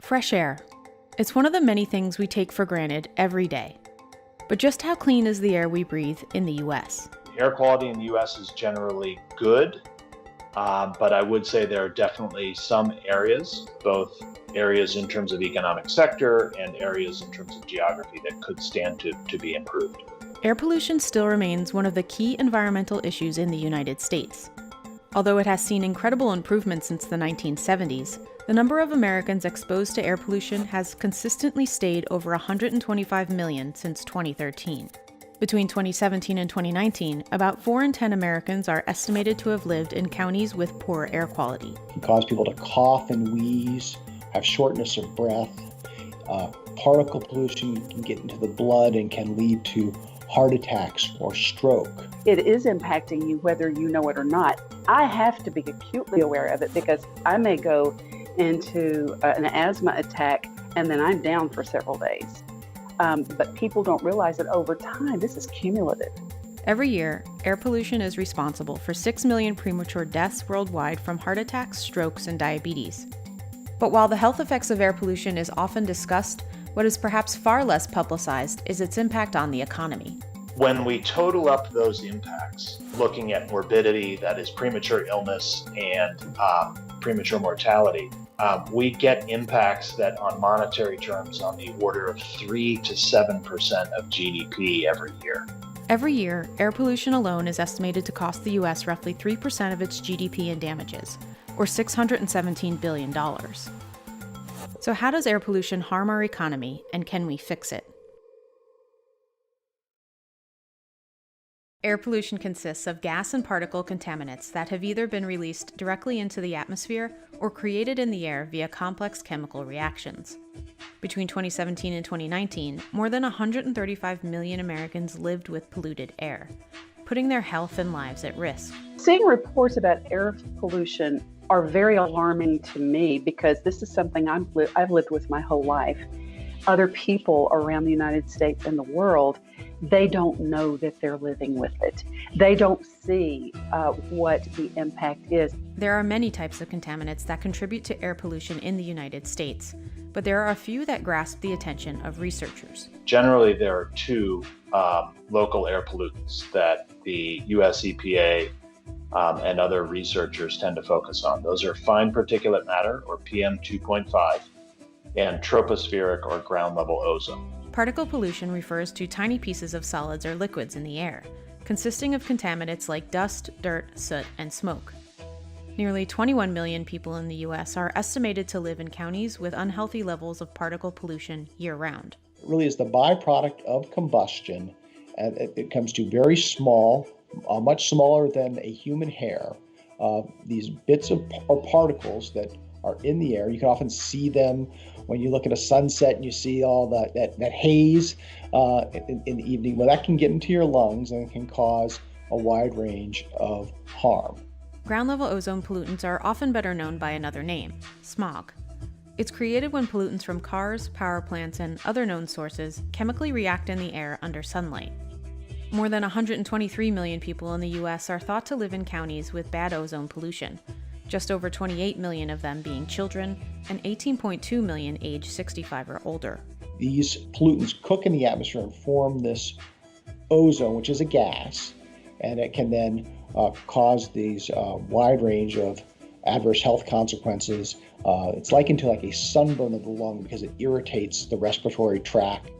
Fresh air. It's one of the many things we take for granted every day. But just how clean is the air we breathe in the U.S.? Air quality in the U.S. is generally good, but I would say there are definitely some areas, both areas in terms of economic sector and areas in terms of geography, that could stand to be improved. Air pollution still remains one of the key environmental issues in the United States. Although it has seen incredible improvements since the 1970s, the number of Americans exposed to air pollution has consistently stayed over 125 million since 2013. Between 2017 and 2019, about 4 in 10 Americans are estimated to have lived in counties with poor air quality. It can cause people to cough and wheeze, have shortness of breath. Particle pollution can get into the blood and can lead to heart attacks or stroke. It is impacting you whether you know it or not. I have to be acutely aware of it because I may go into an asthma attack and then I'm down for several days. But people don't realize that over time, this is cumulative. Every year, air pollution is responsible for 6 million premature deaths worldwide from heart attacks, strokes, and diabetes. But while the health effects of air pollution is often discussed, what is perhaps far less publicized is its impact on the economy. When we total up those impacts, looking at morbidity, that is premature illness and premature mortality, we get impacts that on monetary terms on the order of 3 to 7% of GDP every year. Every year, air pollution alone is estimated to cost the U.S. roughly 3% of its GDP in damages, or $617 billion. So how does air pollution harm our economy, and can we fix it? Air pollution consists of gas and particle contaminants that have either been released directly into the atmosphere or created in the air via complex chemical reactions. Between 2017 and 2019, more than 135 million Americans lived with polluted air, putting their health and lives at risk. Seeing reports about air pollution are very alarming to me because this is something I've lived with my whole life. Other people around the United States and the world, they don't know that they're living with it. They don't see what the impact is. There are many types of contaminants that contribute to air pollution in the United States, but there are a few that grasp the attention of researchers. Generally, there are two local air pollutants that the US EPA and other researchers tend to focus on. Those are fine particulate matter, or PM 2.5, and tropospheric or ground level ozone. Particle pollution refers to tiny pieces of solids or liquids in the air, consisting of contaminants like dust, dirt, soot, and smoke. Nearly 21 million people in the U.S. are estimated to live in counties with unhealthy levels of particle pollution year-round. It really is the byproduct of combustion, and it comes to very small, much smaller than a human hair. These bits of particles that are in the air. You can often see them when you look at a sunset and you see all that haze in the evening. Well, that can get into your lungs and can cause a wide range of harm. Ground-level ozone pollutants are often better known by another name, smog. It's created when pollutants from cars, power plants, and other known sources chemically react in the air under sunlight. More than 123 million people in the U.S. are thought to live in counties with bad ozone pollution, just over 28 million of them being children, and 18.2 million age 65 or older. These pollutants cook in the atmosphere and form this ozone, which is a gas, and it can then cause these wide range of adverse health consequences. It's likened to like a sunburn of the lung because it irritates the respiratory tract.